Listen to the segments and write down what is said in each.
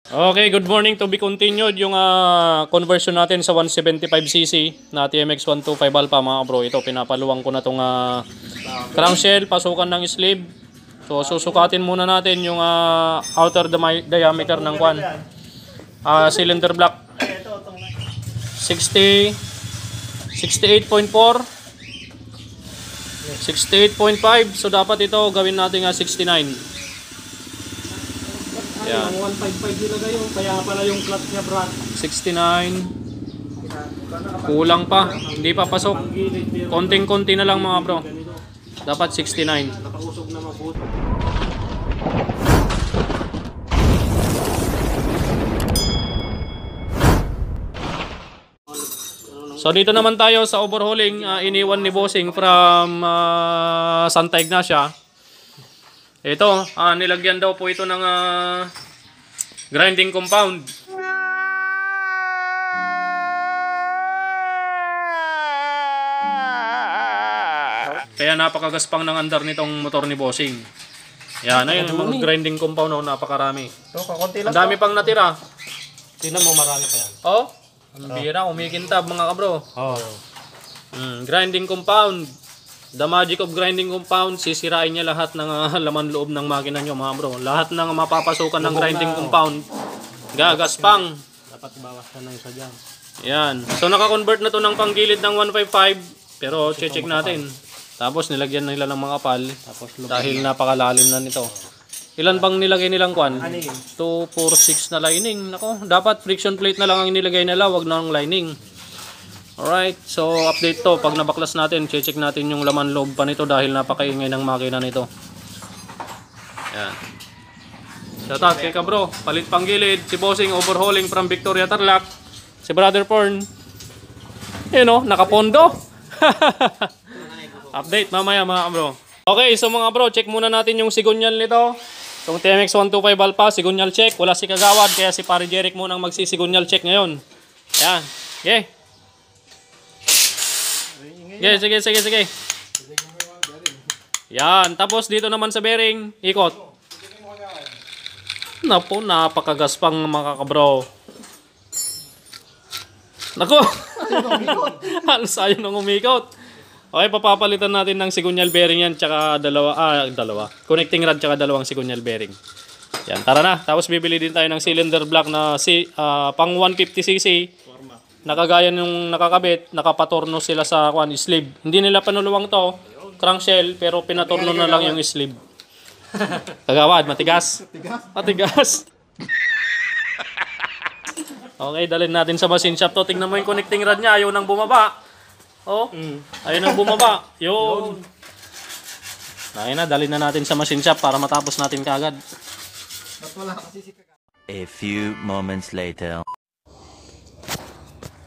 Okay, good morning. To be continued yung conversion natin sa 175cc na TMX 125 Alpha mga bro. Ito, pinapaluwang ko na itong crankshell, pasukan ng sleeve. So, susukatin muna natin yung outer diameter ng kwan. Cylinder block 60, 68.4, 68.5. So, dapat ito gawin natin 69. Yan. 155 nilagay yung kaya pala yung clutch niya, Brad. 69. Kulang pa. Hindi pa pasok. Konting-konti na lang mga bro. Dapat 69. Nakausog na mabuti. So dito naman tayo sa overhauling. Iniwan ni Bossing from Santa Ignacia. Ito, nilagyan daw po ito ng grinding compound. Kaya napakagaspang ng andar nitong motor ni Bossing. Yan, ayun yung mga grinding compound, napakarami. Ito, kakunti lang. Ang dami pang natira. Tingnan mo, marami pa yan. Oh, ang bira, umikintab mga kabro. Oh. Grinding compound. The magic of grinding compound, sisirain niya lahat ng laman loob ng makina nyo mga bro. Lahat ng mapapasukan ng grinding compound, gagaspang. Dapat bawas ka ng isa dyan. Yan. So naka-convert na to ng panggilid ng 155, pero check natin. Tapos nilagyan nila ng mga pal, dahil napakalalim na nito. Ilan bang nilagay nilang kwan? 2, 4, 6 na lining. Nako, dapat friction plate na lang ang nilagay nila, wag na ang lining. Alright, so update to. Pag nabaklas natin, check natin yung laman loob pa nito dahil napakaingay ng makina nito. Yan. Shoutout kay Kabro. Palit pang gilid. Si Bossing overhauling from Victoria Tarlac. Si Brother Porn. Yun o, nakapondo. Update mamaya mga bro. Okay, so mga bro, check muna natin yung sigunyal nito. Itong TMX 125 Alpha, sigunyal check. Wala si Kagawad, kaya si Pare Jeric muna ang magsisigunyal check ngayon. Yan. Okay. Sige. Yan. Tapos dito naman sa bearing, ikot. Napo, napakagaspang mga kabro. Nako! Halos ayaw nang umikot. Okay, papapalitan natin ng sigunyal bearing yan, tsaka dalawa. Connecting rod, tsaka dalawang sigunyal bearing. Yan, tara na. Tapos bibili din tayo ng cylinder block na pang 150cc. Nakagaya nung nakakabit, nakapatorno sila sa sleeve. Hindi nila panuluwang to, crankshell, pero pinatorno na lang yung sleeve. Kagawad, matigas. Matigas. Okay, dalhin natin sa machine shop to. Tingnan mo yung connecting rod niya, ayaw nang bumaba. Oh, ayaw nang bumaba. Yun. Ayun na, dalhin na natin sa machine shop para matapos natin kaagad. A few moments later.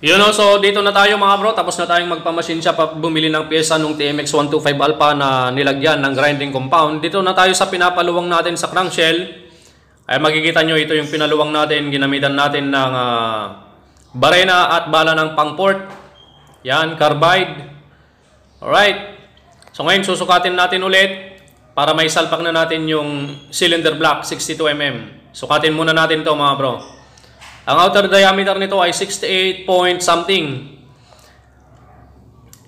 Yun o, so dito na tayo mga bro, tapos na tayong magpamachine shop at bumili ng pyesa nung TMX 125 Alpha na nilagyan ng grinding compound. Dito na tayo sa pinapaluwang natin sa crankshell. Ay makikita nyo, ito yung pinaluwang natin, ginamitan natin ng barena at bala ng pang-port. Yan, carbide. Alright, so ngayon susukatin natin ulit para may salpak na natin yung cylinder block 62mm. Sukatin muna natin to mga bro. Ang outer diameter nito ay 68 point something.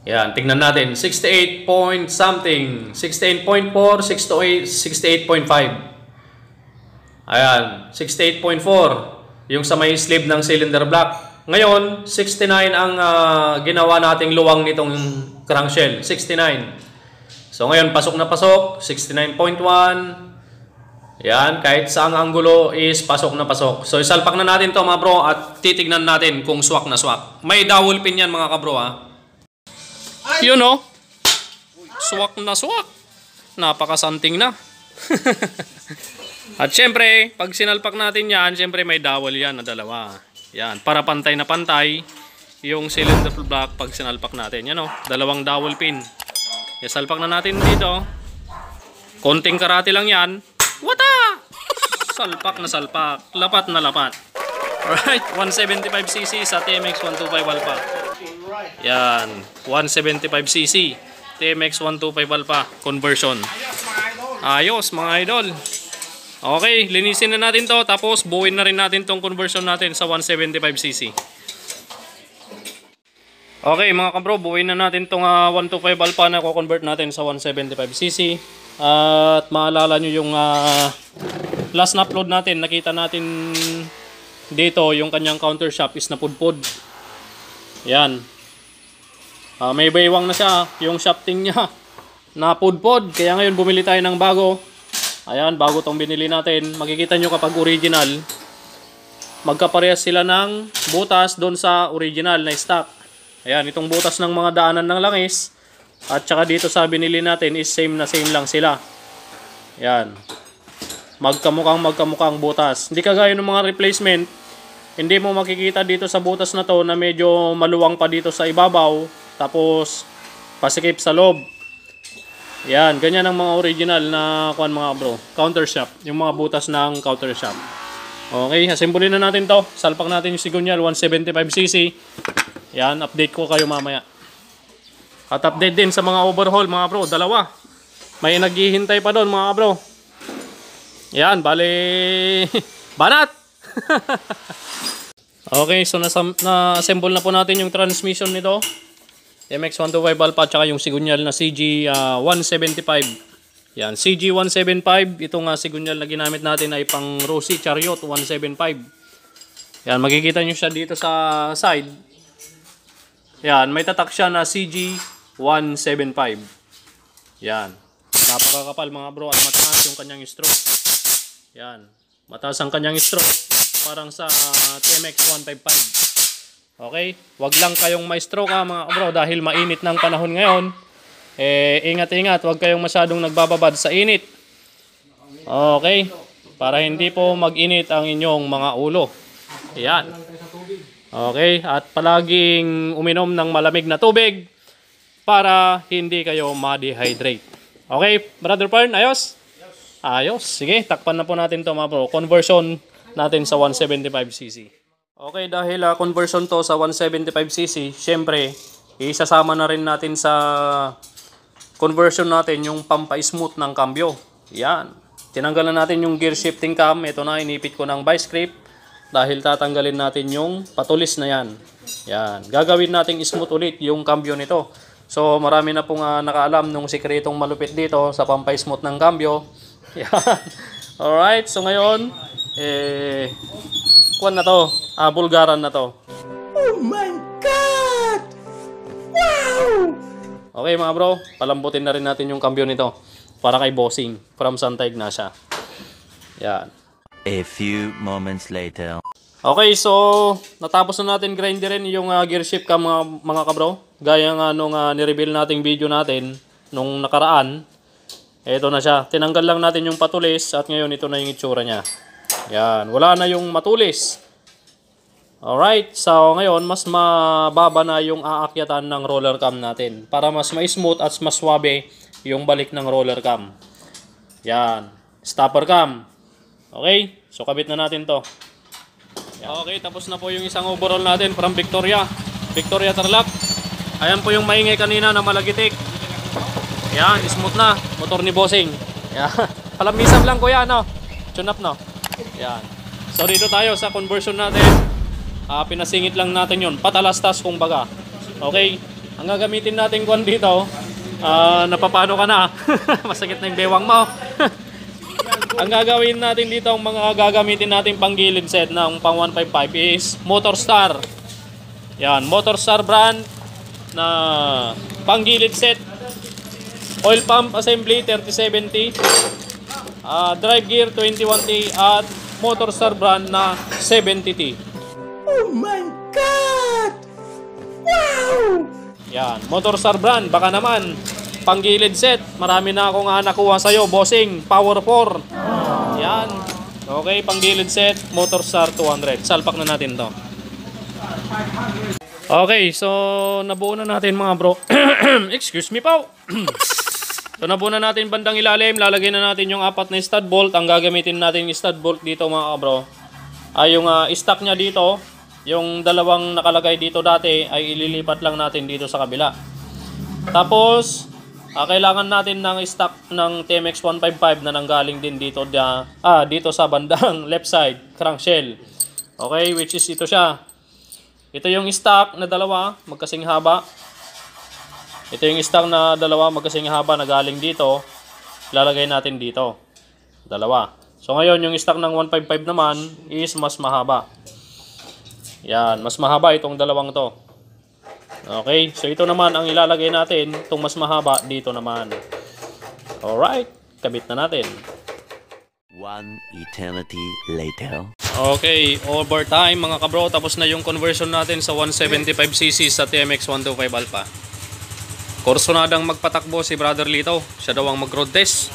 Yan, tingnan natin. 68 point something. 68.4, 68.5. Ayan, 68.4. Yung sa may sleeve ng cylinder block. Ngayon, 69 ang ginawa nating luwang nitong crankshell. 69. So ngayon, pasok na pasok. 69.1. Yan, kahit saang anggulo is pasok na pasok. So isalpak na natin to mga bro at titignan natin kung swak na swak. May dowel pin yan mga kabro ha. Yun o. Swak na swak. Napakasanting na. At syempre, pag sinalpak natin yan, syempre may dowel yan na dalawa. Yan, para pantay na pantay yung cylinder block pag sinalpak natin. Yan o, dalawang dowel pin. Isalpak na natin dito. Konting karate lang yan. Wata! Salpak na salpak. Lapat na lapat. Alright, 175cc sa TMX 125 Alpha. Yan, 175cc TMX 125 Alpha conversion. Ayos mga idol. Okay, linisin na natin to. Tapos buuin na rin natin tong conversion natin sa 175cc. Okay mga kabro, buuin na natin tong 125 Alpha na ko-convert natin sa 175cc. At maalala nyo yung last na upload natin, nakita natin dito yung kanyang counter shaft is napudpod. Yan. May baywang na siya, yung shafting niya napudpod. Kaya ngayon bumili tayo ng bago. Ayan, bago tong binili natin. Makikita nyo kapag original, magkaparehas sila ng butas doon sa original na stock. Ayan, itong butas ng mga daanan ng langis at saka dito sa binili natin is same na same lang sila. Ayan. Magkamukhang butas. Hindi kagaya ng mga replacement. Hindi mo makikita dito sa butas na to na medyo maluwang pa dito sa ibabaw. Tapos pasikip sa loob. Yan, ganyan ang mga original na mga bro. Counter shaft. Yung mga butas ng counter shaft. Okay, assemble na natin to. Salpak natin yung sigunyal 175cc. Yan, update ko kayo mamaya. At update din sa mga overhaul mga bro. Dalawa. May naghihintay pa doon mga bro. Yan, bale banat. Okay, so na-assemble na po natin yung transmission nito. MX125 Alpha tsaka yung sigunyal na CG175. Yan, CG175. Itong sigunyal na ginamit natin ay pang Rossi Chariot 175. Yan, makikita nyo siya dito sa side. Yan, may tatak siya na CG175. Yan. Napakakapal mga bro at mataas yung kanyang stroke. Yan. Mataas ang kanyang stroke. Parang sa TMX 155. Okay? Wag lang kayong ma-stroke mga bro dahil mainit ng panahon ngayon. Ingat-ingat. Wag kayong masyadong nagbababad sa init. Okay? Para hindi po mag-init ang inyong mga ulo. Yan. Okay? At palaging uminom ng malamig na tubig para hindi kayo ma-dehydrate. Okay, Brother Pern, ayos? Ayos. Sige, takpan na po natin to mga bro. Conversion natin sa 175cc. Okay, dahil conversion to sa 175cc, syempre, isasama na rin natin sa conversion natin yung pampa-smooth ng cambio. Yan. Tinanggal na natin yung gear shifting cam. Ito na, inipit ko ng vice grip dahil tatanggalin natin yung patulis na yan. Yan. Gagawin natin smooth ulit yung cambio nito. So, marami na pong nakaalam nung sikretong malupit dito sa pampa-smooth ng cambio. Yan. Alright, so ngayon, kuwan na to, bulgaran na to. Oh my God! Wow! Okay mga bro, palambutin na rin natin yung cambio nito para kay Bossing from Santa Ignacia. Yan. A few moments later. Okay, so natapos na natin grinderin yung gear shift cam mga kabro. Gaya nga nung nireveal nating video natin nung nakaraan. Ito na siya. Tinanggal lang natin yung patulis at ngayon ito na yung itsura niya. Yan, wala na yung matulis. Alright, so ngayon mas mababa na yung aakyatan ng roller cam natin para mas ma-smooth at mas swabe yung balik ng roller cam. Yan, stopper cam. Okay, so kabit na natin to. Yan. Okay, tapos na po yung isang overall natin from Victoria Tarlac. Ayan po yung maingay kanina na malagitik. Yan, smooth na, motor ni Bossing. Yan, palamisam lang kuya, no? Tune up, no? Yan. So dito tayo sa conversion natin. Pinasingit lang natin yun. Patalastas kung baga. Okay? Ang gagamitin natin kung dito, napapano ka na. Masakit na yung bewang mo. Ang gagawin natin dito, ang mga gagamitin natin panggilid set ng pang 155 is Motorstar. Yan. Motorstar brand na panggilid set. Oil pump assembly 3070. Drive gear 21T at Motorstar brand na 70T. Oh my God! Wow! Yan, Motorstar brand, baka naman panggilid set. Marami na akong nakuha sa'yo, Bossing, Power 4. Yan. Okay, panggilid set, Motorstar 200. Salpak na natin to. Okay, so nabuo na natin mga bro. Excuse me po. So nabuo na natin bandang ilalim. Lalagyan na natin yung 4 na stud bolt. Ang gagamitin natin yung stud bolt dito mga bro ay yung stock niya dito. Yung dalawang nakalagay dito dati ay ililipat lang natin dito sa kabila. Tapos kailangan natin ng stock ng TMX 155 na nanggaling din dito dito sa bandang left side, crankshell. Okay, which is ito siya. Ito yung stock na dalawa, magkasing haba. Ito yung stock na dalawa, magkasing haba na galing dito. Ilalagay natin dito. Dalawa. So ngayon, yung stock ng 155 naman is mas mahaba. Yan, mas mahaba itong dalawang to. Okay, so ito naman ang ilalagay natin, itong mas mahaba dito naman. Alright, kabit na natin. One eternity later. Okay, overtime mga kabro, tapos na yung conversion natin sa 175cc sa TMX 125 Alpha. Kursonadang magpatakbo si Brother Lito, siya daw ang mag-road test.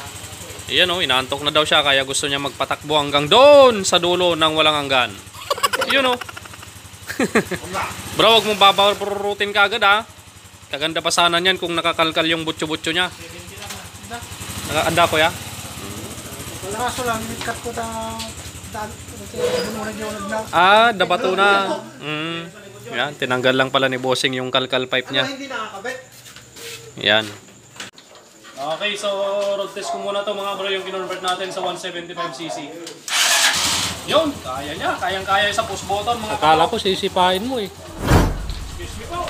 Ayan o, inaantok na daw siya kaya gusto niya magpatakbo hanggang doon sa dulo ng walang hanggan. Yun o. Bro, huwag mong babarutin ka agad ha. Kaganda pa sana niyan kung nakakalkal yung butyo-butyo niya. Anda ko ya? Kaso lang, cut ko Dabato na. Yan, tinanggal lang pala ni Bossing yung kalkal pipe niya. hindi nakakabit. Yan. Okay, so road test ko muna to mga bro, yung kinonvert natin sa 175cc. Yun, kaya niya. Kayang-kaya sa push button mga Akala ko sisipain mo eh. Excuse me po.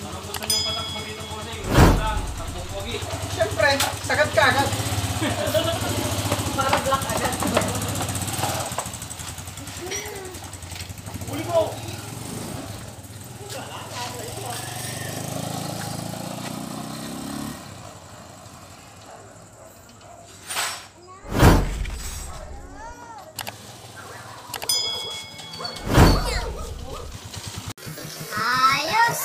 Anong gusto niyong patakbo dito po kasi? Takbong pogi. Siyempre, sagat ka agad. Para black agad. Uli po. Ayos!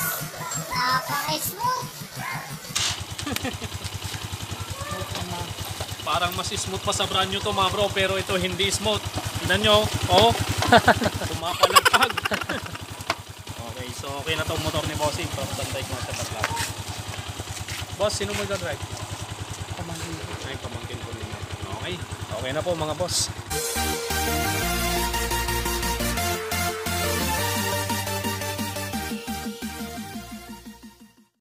Napaka-smooth! Parang mas smooth pa sa brand new to mga bro, pero ito hindi smooth. Tignan nyo, oh. Pumapalagpag. Okay, so okay na tong motor ni Bossing. Pagtantay ko sa tatlo. Boss, sino mo drive? Pamangkin. Ay, pamangkin ko ninyo. Okay, okay na po mga boss.